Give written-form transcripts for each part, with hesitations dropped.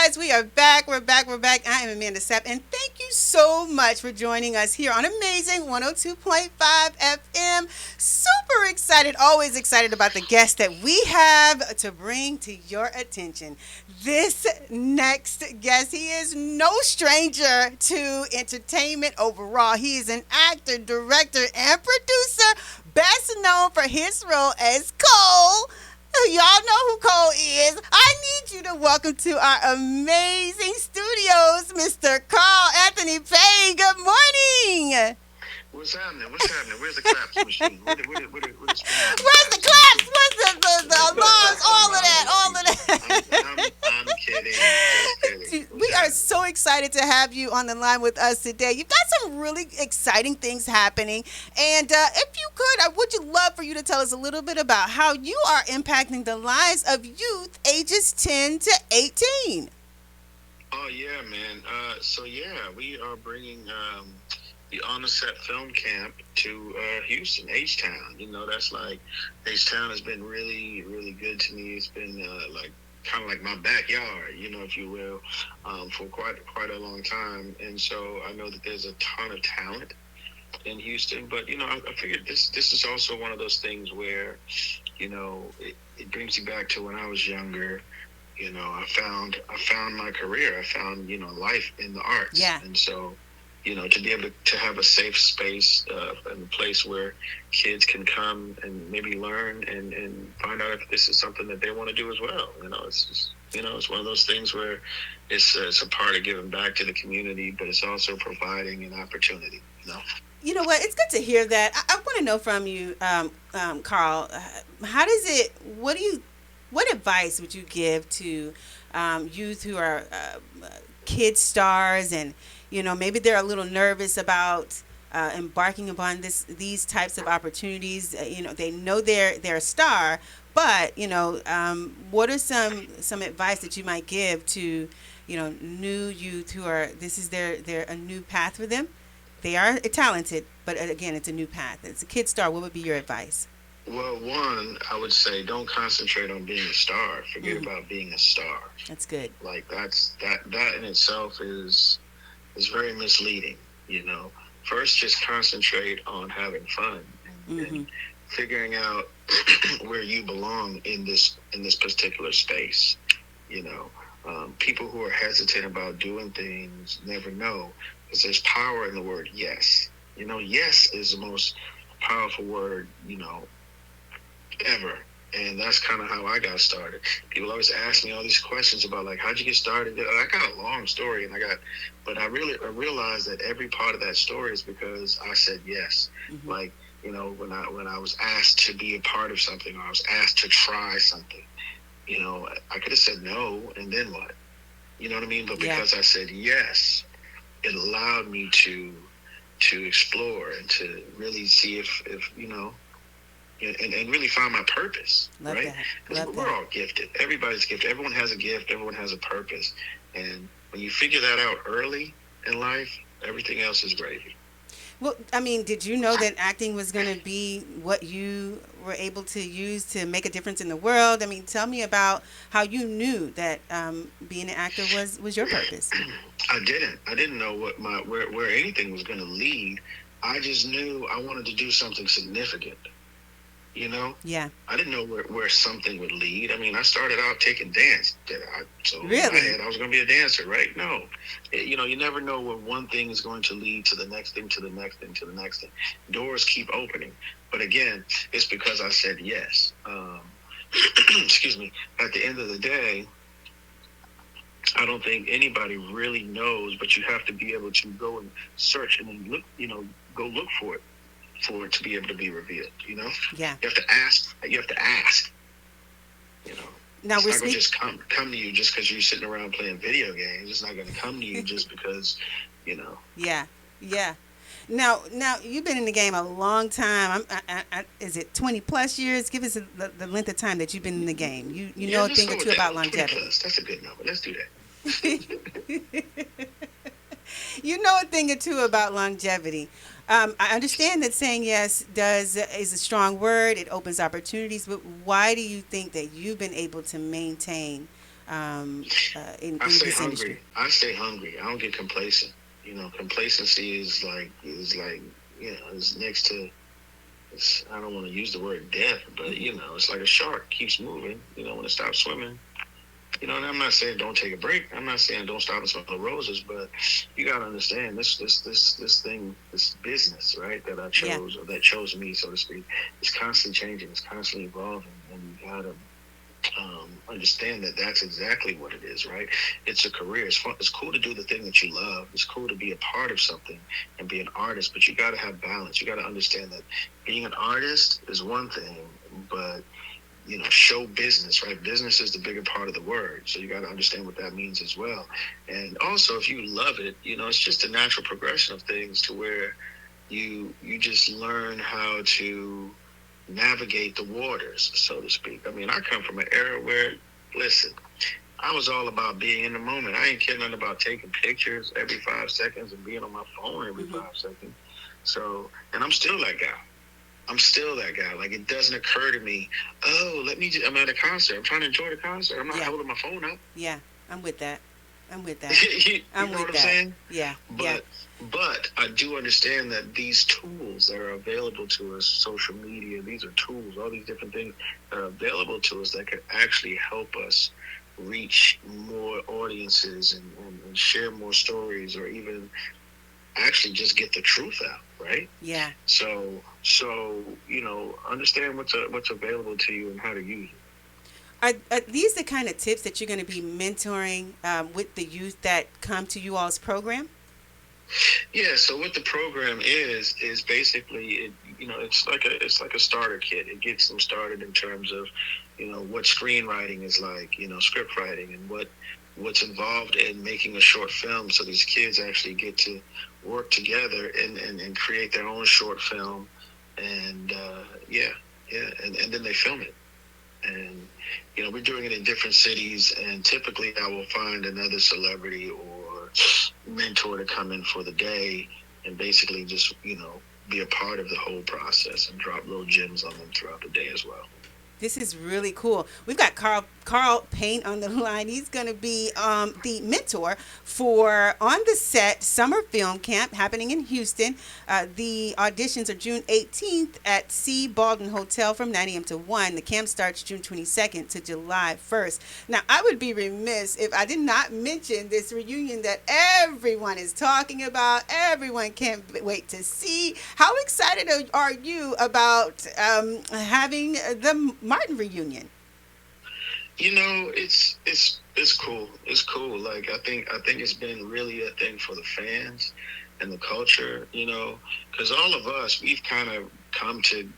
guys, we are back. We're back. We're back. I am Amanda Sapp, and thank you so much for joining us here on Amazing 102.5 FM. Super excited, always excited about the guests that we have to bring to your attention. This next guest, he is no stranger to entertainment overall. He is an actor, director, and producer, best known for his role as Cole. Y'all know who Cole is. I need you to welcome to our amazing studios, Mr. Carl Anthony Payne. Good morning. What's happening? What's happening? Where's the claps machine? Where's Where's the claps? Where's the alarms? All of that. All of that. I'm kidding. Just kidding. We are so excited to have you on the line with us today. You've got some really exciting things happening. And if you could, would you love for you to tell us a little bit about how you are impacting the lives of youth ages 10 to 18? Oh, yeah, man. We are bringing the Onset film camp to Houston, H-Town. You know, that's like, H-Town has been really, really good to me. It's been kind of like my backyard, you know, if you will, for quite a long time. And so I know that there's a ton of talent in Houston, but, you know, I figured this is also one of those things where, you know, it brings you back to when I was younger. You know, I found my career. I found, you know, life in the arts. Yeah. And so, you know, to be able to have a safe space and a place where kids can come and maybe learn and find out if this is something that they want to do as well. You know, it's just, you know, it's one of those things where it's a part of giving back to the community, but it's also providing an opportunity. You know. You know what? It's good to hear that. I want to know from you, Carl. What advice would you give to youth who are kid stars, and you know, maybe they're a little nervous about embarking upon these types of opportunities. You know, they know they're a star, but you know, what are some advice that you might give to, you know, new youth who are, this is their a new path for them? They are talented, but again, it's a new path. It's a kid star. What would be your advice? Well, one, I would say don't concentrate on being a star. Forget about being a star. That's good. Like that in itself is very misleading. You know, first just concentrate on having fun and figuring out where you belong in this particular space. You know, people who are hesitant about doing things never know, because there's power in the word yes. You know, yes is the most powerful word, you know, ever. And that's kind of how I got started. People always ask me all these questions about, like, how'd you get started? I got a long story, but I realized that every part of that story is because I said yes. Like, you know, when I was asked to be a part of something, or I was asked to try something, you know, I could have said no, and then what? You know what I mean? But because I said yes, it allowed me to explore and to really see if you know, and really find my purpose. Love right? Because we're all gifted. Everybody's gifted. Everyone has a gift. Everyone has a purpose. And when you figure that out early in life, everything else is gravy. Well, I mean, did you know that acting was going to be what you were able to use to make a difference in the world? I mean, tell me about how you knew that being an actor was your purpose. I didn't know where anything was going to lead. I just knew I wanted to do something significant. You know? Yeah. I didn't know where something would lead. I mean, I started out taking dance. So really? In my head, I was going to be a dancer, right? No. You know, you never know where one thing is going to lead to the next thing, to the next thing, to the next thing. Doors keep opening. But again, it's because I said yes. Excuse me. At the end of the day, I don't think anybody really knows, but you have to be able to go and search and then look, you know, go look for it to be able to be revealed, you know? Yeah. You have to ask. You know? Now it's not going to just come to you just because you're sitting around playing video games. It's not going to come to you just because, you know. Yeah. Yeah. Now you've been in the game a long time. Is it 20 plus years? Give us the length of time that you've been in the game. You know a thing or two about longevity. That's a good number. Let's do that. You know a thing or two about longevity. I understand that saying yes is a strong word. It opens opportunities. But why do you think that you've been able to maintain I in stay this industry? hungry. I stay hungry. I don't get complacent. Complacency is like it's next to. I don't want to use the word death, but it's like a shark keeps moving. When it stops swimming. And I'm not saying don't take a break. I'm not saying don't stop and smell the roses, but you got to understand this thing, this business, right? That I Yeah. chose, or that chose me, so to speak. It's constantly changing. It's constantly evolving, and you got to understand that that's exactly what it is, right? It's a career. It's fun. It's cool to do the thing that you love. It's cool to be a part of something and be an artist, but you got to have balance. You got to understand that being an artist is one thing, but show business, right? Business is the bigger part of the word. So you got to understand what that means as well. And also, if you love it, it's just a natural progression of things to where you just learn how to navigate the waters, so to speak. I mean, I come from an era where, listen, I was all about being in the moment. I ain't care nothing about taking pictures every 5 seconds and being on my phone every 5 seconds. So, and I'm still that guy. Like, it doesn't occur to me, I'm at a concert. I'm trying to enjoy the concert. I'm not holding my phone up. Yeah, I'm with that. I'm with that. you I'm know with what that. I'm saying? Yeah. But I do understand that these tools that are available to us, social media, these are tools, all these different things that are available to us that could actually help us reach more audiences and share more stories, or even actually just get the truth out, right? Yeah. So understand what's available to you and how to use it. Are these the kind of tips that you're going to be mentoring with the youth that come to you all's program? Yeah. So what the program is basically it's like a starter kit. It gets them started in terms of what screenwriting is like, script writing, and what's involved in making a short film. So these kids actually get to work together and create their own short film, and and then they film it. And we're doing it in different cities, and typically I will find another celebrity or mentor to come in for the day and basically just be a part of the whole process and drop little gems on them throughout the day as well. This is really cool. We've got Carl Payne on the line. He's going to be the mentor for On the Set Summer Film Camp happening in Houston. The auditions are June 18th at C. Baldwin Hotel from 9 a.m. to 1. The camp starts June 22nd to July 1st. Now, I would be remiss if I did not mention this reunion that everyone is talking about. Everyone can't wait to see. How excited are you about having the Martin reunion? It's cool. It's cool. Like, I think it's been really a thing for the fans and the culture, because all of us, we've kind of come to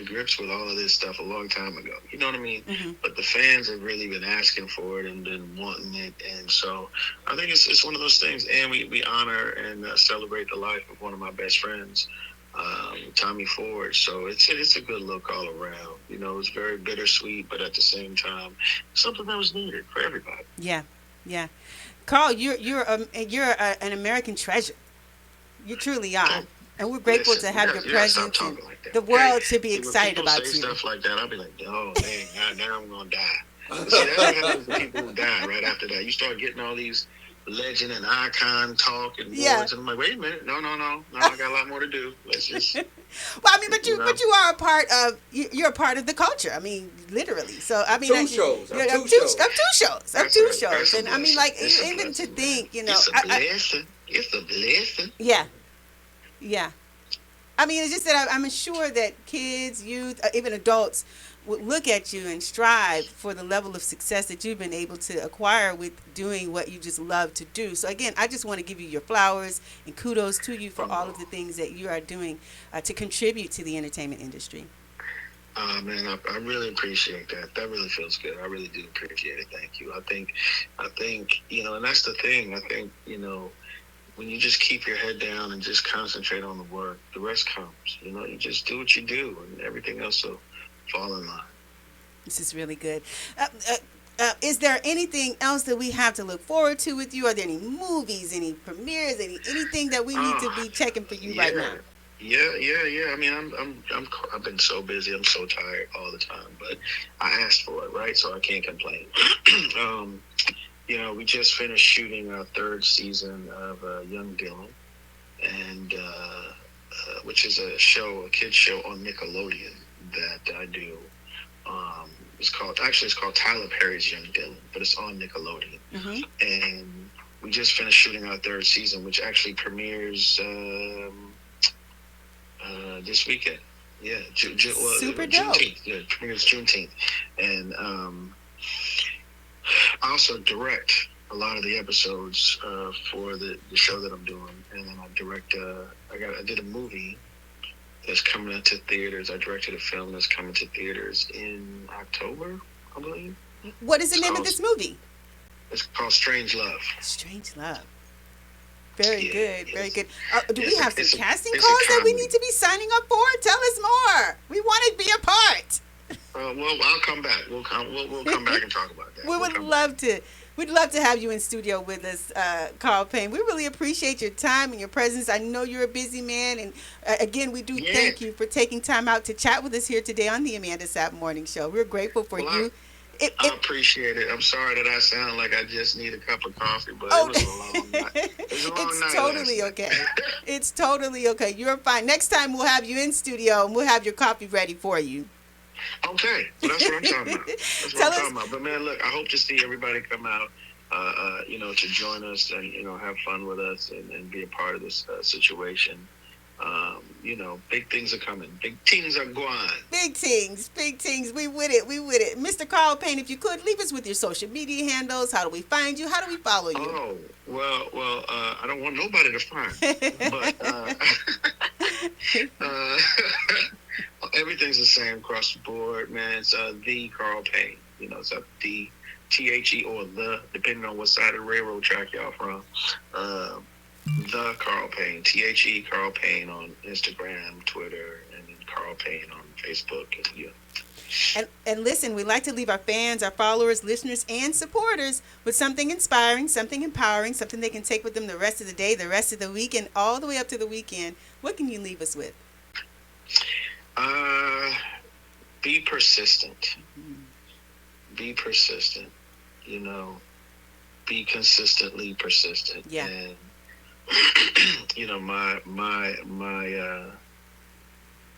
grips with all of this stuff a long time ago. You know what I mean? Mm-hmm. But the fans have really been asking for it and been wanting it, and so I think it's one of those things. And we honor and celebrate the life of one of my best friends, Tommy Ford. So it's a good look all around. It's very bittersweet, but at the same time, something that was needed for everybody. Yeah, yeah. Carl, you're an American treasure. You truly are. And we're grateful to have your presence. And like the world should be excited about you. When people say stuff like that, I'll be like, oh, dang, now I'm going to die. See, that's what happens to people who die right after that. You start getting all these legend and icon talk and words, and I'm like, wait a minute, no, I got a lot more to do. Let's just. Well, I mean, but you are a part of you're a part of the culture. I mean, literally. So I mean, two shows, and I mean, like, even to think, it's a blessing. It's a blessing. Yeah, yeah. I mean, it's just that I'm sure that kids, youth, even adults would look at you and strive for the level of success that you've been able to acquire with doing what you just love to do. So again, I just want to give you your flowers and kudos to you for all of the things that you are doing to contribute to the entertainment industry. Man, I really appreciate that. That really feels good. I really do appreciate it. Thank you. I think, and that's the thing. I think, when you just keep your head down and just concentrate on the work, the rest comes. You just do what you do, and everything else will fall in line. This is really good. Is there anything else that we have to look forward to with you? Are there any movies, any premieres, anything that we need to be checking for you right now? Yeah. I mean, I've been so busy. I'm so tired all the time, but I asked for it, right? So I can't complain. um, we just finished shooting our third season of Young Dylan, and which is a kids show on Nickelodeon that I do. It's called Tyler Perry's Young Dylan, but it's on Nickelodeon. Mm-hmm. And we just finished shooting our third season, which actually premieres this weekend. Yeah, Super dope. Juneteenth. Yeah, premieres Juneteenth, and I also direct a lot of the episodes for the show that I'm doing, and then I direct. I did a movie that's coming into theaters. I directed a film that's coming to theaters in October, I believe. What is the name of this movie? It's called Strange Love. Strange Love. Very good. Yes. Do we have some casting it's calls that we need to be signing up for? Tell us more. We want to be a part. Well, I'll come back. We'll come back and talk about that. We would love to. We'd love to have you in studio with us, Carl Payne. We really appreciate your time and your presence. I know you're a busy man, and again, we do thank you for taking time out to chat with us here today on the Amanda Sapp Morning Show. We're grateful for you. I appreciate it. I'm sorry that I sound like I just need a cup of coffee, but it was a long night. It's totally okay. It's totally okay. You're fine. Next time we'll have you in studio and we'll have your coffee ready for you. Okay, well, that's what I'm talking about. Talking about. But man, look, I hope to see everybody come out, to join us and have fun with us and be a part of this situation. Big things are coming. Big things are going. Big things. We with it. Mr. Carl Payne, if you could, leave us with your social media handles. How do we find you? How do we follow you? Oh, well, I don't want nobody to find. But everything's the same across the board, man. It's the Carl Payne. It's the THE or the, depending on what side of the railroad track y'all from. The Carl Payne, THE Carl Payne on Instagram, Twitter, and then Carl Payne on Facebook. And listen, we like to leave our fans, our followers, listeners, and supporters with something inspiring, something empowering, something they can take with them the rest of the day, the rest of the week, and all the way up to the weekend. What can you leave us with? Be persistent. Mm-hmm. Be persistent. Be consistently persistent. Yeah. And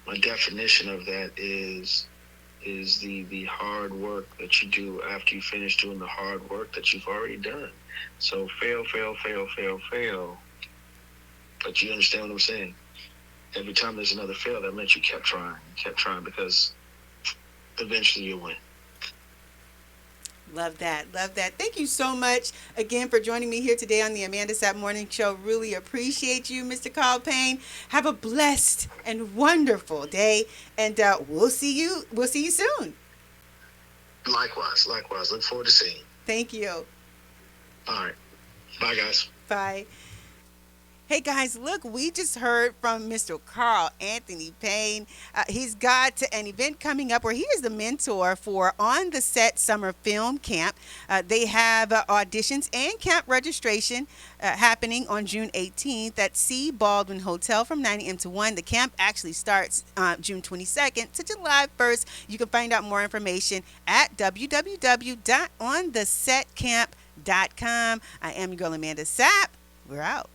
my definition of that is the hard work that you do after you finish doing the hard work that you've already done. So fail. But you understand what I'm saying? Every time there's another fail, that meant you kept trying because eventually you'll win. Love that. Thank you so much again for joining me here today on the Amanda Sapp Morning Show. Really appreciate you, Mr. Carl Payne. Have a blessed and wonderful day, and we'll see you soon. Likewise. Look forward to seeing you. Thank you. All right. Bye, guys. Bye. Hey guys, look, we just heard from Mr. Carl Anthony Payne. He's got an event coming up where he is the mentor for On the Set Summer Film Camp. They have auditions and camp registration happening on June 18th at C. Baldwin Hotel from 9 a.m. to 1. The camp actually starts June 22nd to July 1st. You can find out more information at www.onthesetcamp.com. I am your girl, Amanda Sapp. We're out.